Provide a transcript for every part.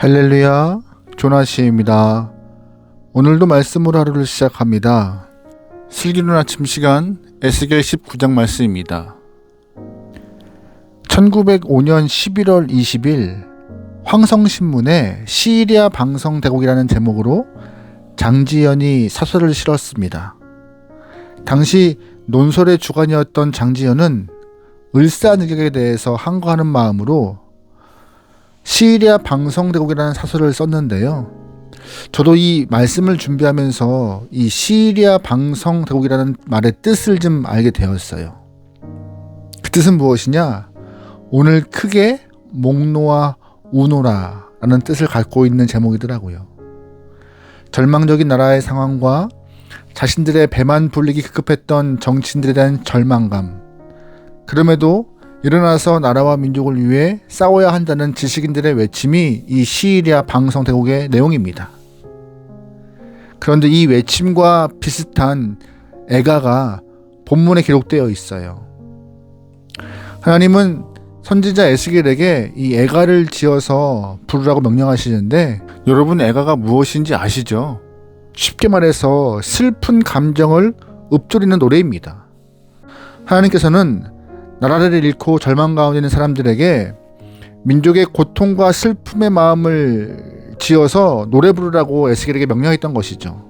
할렐루야, 조나시입니다. 오늘도 말씀으로 하루를 시작합니다. 슬기로운 아침 시간 에스겔 19장 말씀입니다. 1905년 11월 20일 황성신문에 시리아 방성대곡이라는 제목으로 장지연이 사설을 실었습니다. 당시 논설의 주관이었던 장지연은 을사늑약에 대해서 항거하는 마음으로 시리아 방성대곡이라는 사설을 썼는데요. 저도 이 말씀을 준비하면서 이 시리아 방성대곡이라는 말의 뜻을 좀 알게 되었어요. 그 뜻은 무엇이냐? 오늘 크게 목놓아 우노라 라는 뜻을 갖고 있는 제목이더라고요. 절망적인 나라의 상황과 자신들의 배만 불리기 급급했던 정치인들에 대한 절망감, 그럼에도 일어나서 나라와 민족을 위해 싸워야 한다는 지식인들의 외침이 이 시리아 방성대곡의 내용입니다. 그런데 이 외침과 비슷한 애가가 본문에 기록되어 있어요. 하나님은 선지자 에스겔에게 이 애가를 지어서 부르라고 명령하시는데, 여러분 애가가 무엇인지 아시죠? 쉽게 말해서 슬픈 감정을 읊조리는 노래입니다. 하나님께서는 나라를 잃고 절망 가운데 있는 사람들에게 민족의 고통과 슬픔의 마음을 지어서 노래 부르라고 에스겔에게 명령했던 것이죠.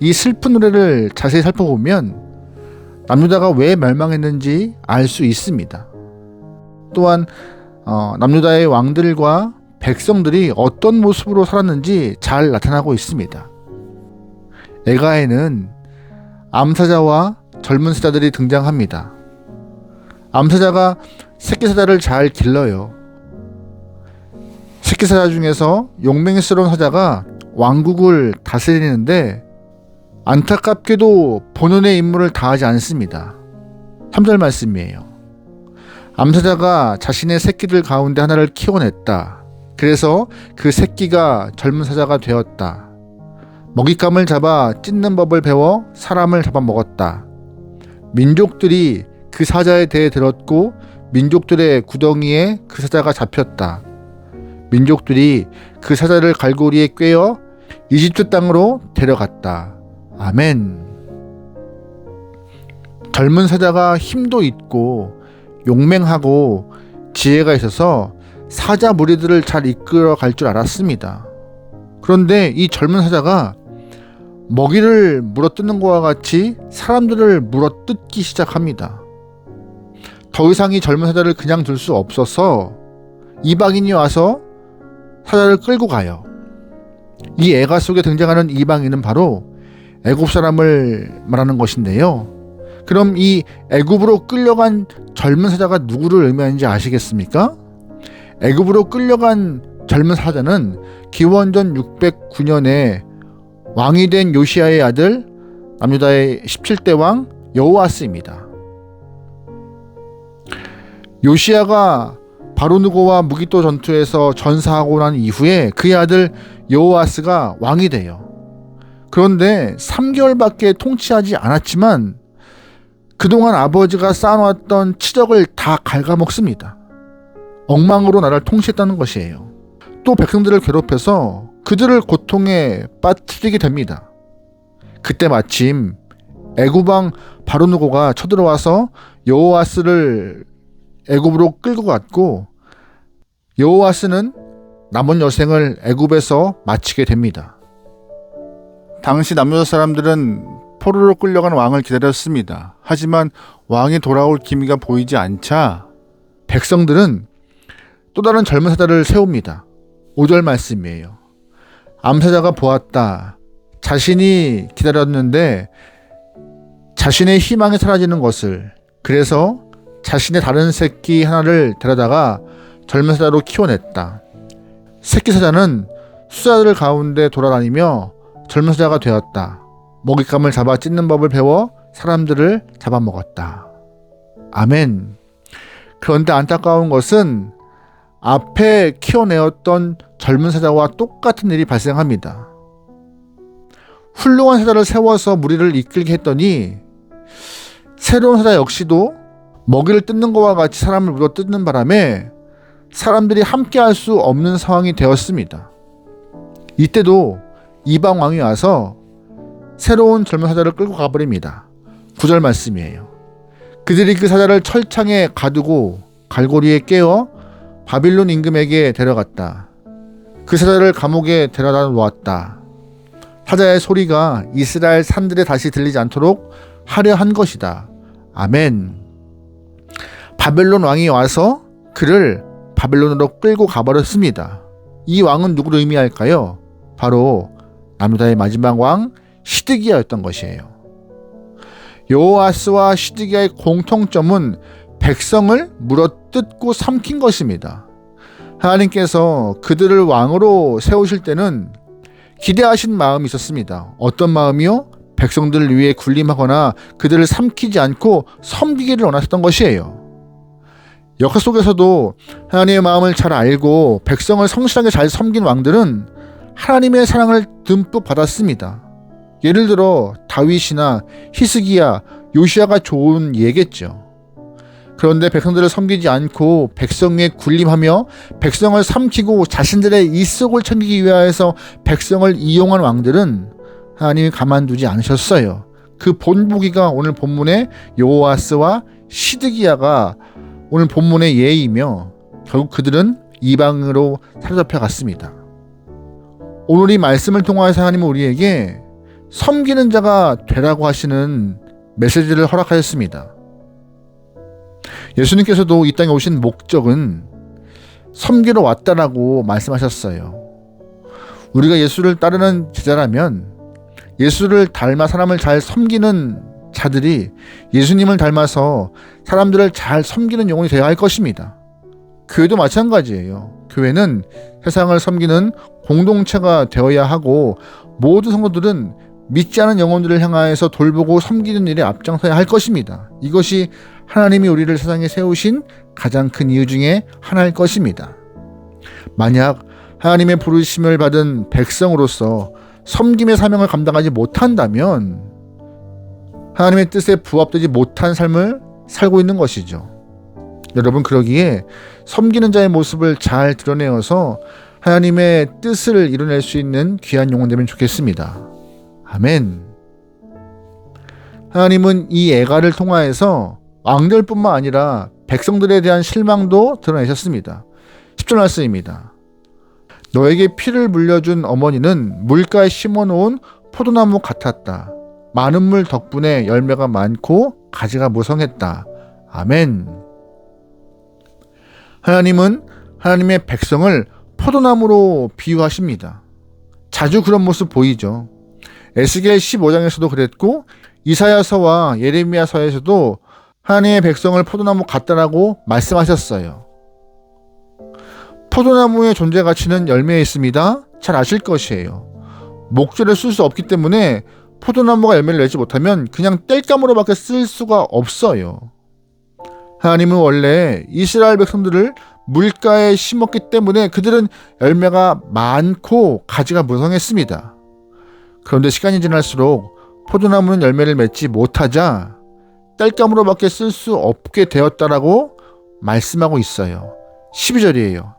이 슬픈 노래를 자세히 살펴보면 남유다가 왜 멸망했는지 알 수 있습니다. 또한 남유다의 왕들과 백성들이 어떤 모습으로 살았는지 잘 나타나고 있습니다. 애가에는 암사자와 젊은 사자들이 등장합니다. 암사자가 새끼사자를 잘 길러요. 새끼사자 중에서 용맹스러운 사자가 왕국을 다스리는데 안타깝게도 본연의 임무를 다하지 않습니다. 3절 말씀이에요. 암사자가 자신의 새끼들 가운데 하나를 키워냈다. 그래서 그 새끼가 젊은 사자가 되었다. 먹잇감을 잡아 찢는 법을 배워 사람을 잡아먹었다. 민족들이 그 사자에 대해 들었고 민족들의 구덩이에 그 사자가 잡혔다. 민족들이 그 사자를 갈고리에 꿰어 이집트 땅으로 데려갔다. 아멘. 젊은 사자가 힘도 있고 용맹하고 지혜가 있어서 사자 무리들을 잘 이끌어 갈 줄 알았습니다. 그런데 이 젊은 사자가 먹이를 물어뜯는 것과 같이 사람들을 물어뜯기 시작합니다. 더 이상 이 젊은 사자를 그냥 둘 수 없어서 이방인이 와서 사자를 끌고 가요. 이 애가 속에 등장하는 이방인은 바로 애굽 사람을 말하는 것인데요. 그럼 이 애굽으로 끌려간 젊은 사자가 누구를 의미하는지 아시겠습니까? 애굽으로 끌려간 젊은 사자는 기원전 609년에 왕이 된 요시야의 아들 남유다의 17대 왕 여호아스입니다. 요시야가 바로누고와 무기또 전투에서 전사하고 난 이후에 그의 아들 여호아스가 왕이 돼요. 그런데 3개월밖에 통치하지 않았지만 그동안 아버지가 쌓아놓았던 치적을 다 갉아먹습니다. 엉망으로 나라를 통치했다는 것이에요. 또 백성들을 괴롭혀서 그들을 고통에 빠뜨리게 됩니다. 그때 마침 애굽 왕 바로누고가 쳐들어와서 여호아스를 애굽으로 끌고 갔고, 여호아스는 남은 여생을 애굽에서 마치게 됩니다. 당시 남유다 사람들은 포로로 끌려간 왕을 기다렸습니다. 하지만 왕이 돌아올 기미가 보이지 않자 백성들은 또 다른 젊은 사자를 세웁니다. 5절 말씀이에요. 암사자가 보았다. 자신이 기다렸는데 자신의 희망이 사라지는 것을, 그래서 자신의 다른 새끼 하나를 데려다가 젊은 사자로 키워냈다. 새끼 사자는 수자들 가운데 돌아다니며 젊은 사자가 되었다. 먹잇감을 잡아 찢는 법을 배워 사람들을 잡아먹었다. 아멘. 그런데 안타까운 것은 앞에 키워내었던 젊은 사자와 똑같은 일이 발생합니다. 훌륭한 사자를 세워서 무리를 이끌게 했더니 새로운 사자 역시도 먹이를 뜯는 것과 같이 사람을 물어뜯는 바람에 사람들이 함께 할 수 없는 상황이 되었습니다. 이때도 이방 왕이 와서 새로운 젊은 사자를 끌고 가버립니다. 9절 말씀이에요. 그들이 그 사자를 철창에 가두고 갈고리에 깨워 바빌론 임금에게 데려갔다. 그 사자를 감옥에 데려다 놓았다. 사자의 소리가 이스라엘 산들에 다시 들리지 않도록 하려 한 것이다. 아멘. 바벨론 왕이 와서 그를 바벨론으로 끌고 가버렸습니다. 이 왕은 누구를 의미할까요? 바로 남유다의 마지막 왕 시드기야였던 것이에요. 여호아스와 시드기야의 공통점은 백성을 물어뜯고 삼킨 것입니다. 하나님께서 그들을 왕으로 세우실 때는 기대하신 마음이 있었습니다. 어떤 마음이요? 백성들을 위해 군림하거나 그들을 삼키지 않고 섬기기를 원하셨던 것이에요. 역사 속에서도 하나님의 마음을 잘 알고 백성을 성실하게 잘 섬긴 왕들은 하나님의 사랑을 듬뿍 받았습니다. 예를 들어 다윗이나 히스기야, 요시야가 좋은 예겠죠. 그런데 백성들을 섬기지 않고 백성에 군림하며 백성을 삼키고 자신들의 이속을 챙기기 위하여서 백성을 이용한 왕들은 하나님이 가만두지 않으셨어요. 그 본보기가 오늘 본문의 여호아스와 시드기야가 오늘 본문의 예이며 결국 그들은 이방으로 사로잡혀 갔습니다. 오늘 이 말씀을 통하여서 하나님은 우리에게 섬기는 자가 되라고 하시는 메시지를 허락하셨습니다. 예수님께서도 이 땅에 오신 목적은 섬기러 왔다라고 말씀하셨어요. 우리가 예수를 따르는 제자라면 예수를 닮아 사람을 잘 섬기는 자들이 예수님을 닮아서 사람들을 잘 섬기는 영혼이 되어야 할 것입니다. 교회도 마찬가지예요. 교회는 세상을 섬기는 공동체가 되어야 하고 모든 성도들은 믿지 않은 영혼들을 향하여서 돌보고 섬기는 일에 앞장서야 할 것입니다. 이것이 하나님이 우리를 세상에 세우신 가장 큰 이유 중에 하나일 것입니다. 만약 하나님의 부르심을 받은 백성으로서 섬김의 사명을 감당하지 못한다면 하나님의 뜻에 부합되지 못한 삶을 살고 있는 것이죠. 여러분, 그러기에 섬기는 자의 모습을 잘 드러내어서 하나님의 뜻을 이뤄낼 수 있는 귀한 영혼 되면 좋겠습니다. 아멘. 하나님은 이 애가를 통하여서 왕들뿐만 아니라 백성들에 대한 실망도 드러내셨습니다. 10절 말씀입니다. 너에게 피를 물려준 어머니는 물가에 심어놓은 포도나무 같았다. 많은 물 덕분에 열매가 많고 가지가 무성했다. 아멘. 하나님은 하나님의 백성을 포도나무로 비유하십니다. 자주 그런 모습 보이죠. 에스겔 15장에서도 그랬고 이사야서와 예레미야서에서도 하나님의 백성을 포도나무 같다라고 말씀하셨어요. 포도나무의 존재 가치는 열매에 있습니다. 잘 아실 것이에요. 목줄에 쓸 수 없기 때문에 포도나무가 열매를 내지 못하면 그냥 땔감으로밖에 쓸 수가 없어요. 하나님은 원래 이스라엘 백성들을 물가에 심었기 때문에 그들은 열매가 많고 가지가 무성했습니다. 그런데 시간이 지날수록 포도나무는 열매를 맺지 못하자 땔감으로밖에 쓸 수 없게 되었다라고 말씀하고 있어요. 12절이에요.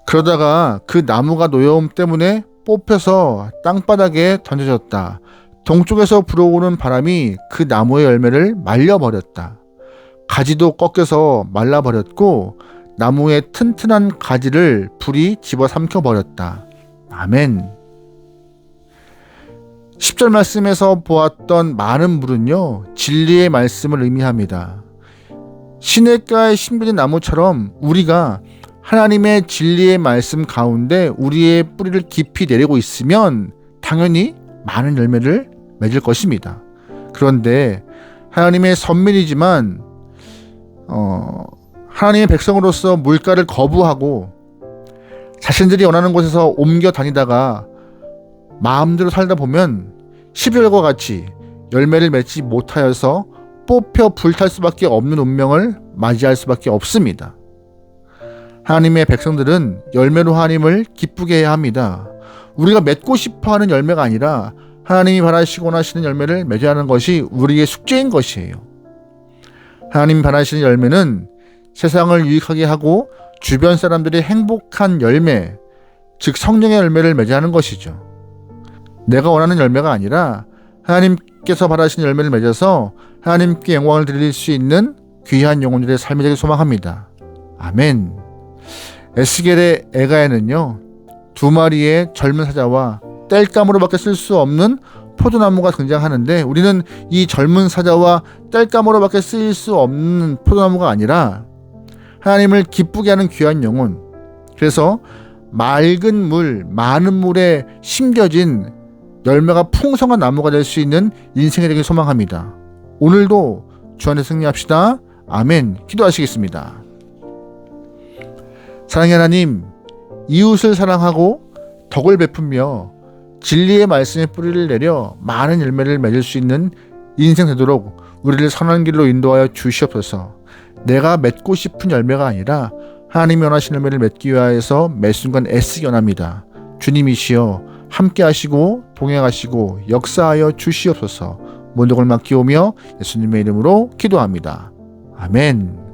그러다가 그 나무가 노여움 때문에 뽑혀서 땅바닥에 던져졌다. 동쪽에서 불어오는 바람이 그 나무의 열매를 말려버렸다. 가지도 꺾여서 말라버렸고 나무의 튼튼한 가지를 불이 집어삼켜버렸다. 아멘. 10절 말씀에서 보았던 많은 물은요, 진리의 말씀을 의미합니다. 시냇가에 심겨진 나무처럼 우리가 하나님의 진리의 말씀 가운데 우리의 뿌리를 깊이 내리고 있으면 당연히 많은 열매를 맺을 것입니다. 그런데 하나님의 선민이지만 하나님의 백성으로서 물가를 거부하고 자신들이 원하는 곳에서 옮겨 다니다가 마음대로 살다 보면 12절과 같이 열매를 맺지 못하여서 뽑혀 불탈 수밖에 없는 운명을 맞이할 수밖에 없습니다. 하나님의 백성들은 열매로 하나님을 기쁘게 해야 합니다. 우리가 맺고 싶어하는 열매가 아니라 하나님이 바라시고 원하시는 열매를 맺어야 하는 것이 우리의 숙제인 것이에요. 하나님이 바라시는 열매는 세상을 유익하게 하고 주변 사람들이 행복한 열매, 즉 성령의 열매를 맺어야 하는 것이죠. 내가 원하는 열매가 아니라 하나님께서 바라시는 열매를 맺어서 하나님께 영광을 드릴 수 있는 귀한 영혼들의 삶이 되길 소망합니다. 아멘. 에스겔의 애가에는요, 2마리의 젊은 사자와 땔감으로밖에 쓸 수 없는 포도나무가 등장하는데, 우리는 이 젊은 사자와 땔감으로밖에 쓰일 수 없는 포도나무가 아니라 하나님을 기쁘게 하는 귀한 영혼, 그래서 맑은 물, 많은 물에 심겨진 열매가 풍성한 나무가 될 수 있는 인생이 되길 소망합니다. 오늘도 주 안에 승리합시다. 아멘. 기도하시겠습니다. 사랑의 하나님, 이웃을 사랑하고 덕을 베풀며 진리의 말씀에 뿌리를 내려 많은 열매를 맺을 수 있는 인생 되도록 우리를 선한 길로 인도하여 주시옵소서. 내가 맺고 싶은 열매가 아니라 하나님이 원하시는 열매를 맺기 위하여서 매 순간 애쓰기 원합니다. 주님이시여 함께 하시고 동행하시고 역사하여 주시옵소서. 모든 걸 맡기오며 예수님의 이름으로 기도합니다. 아멘.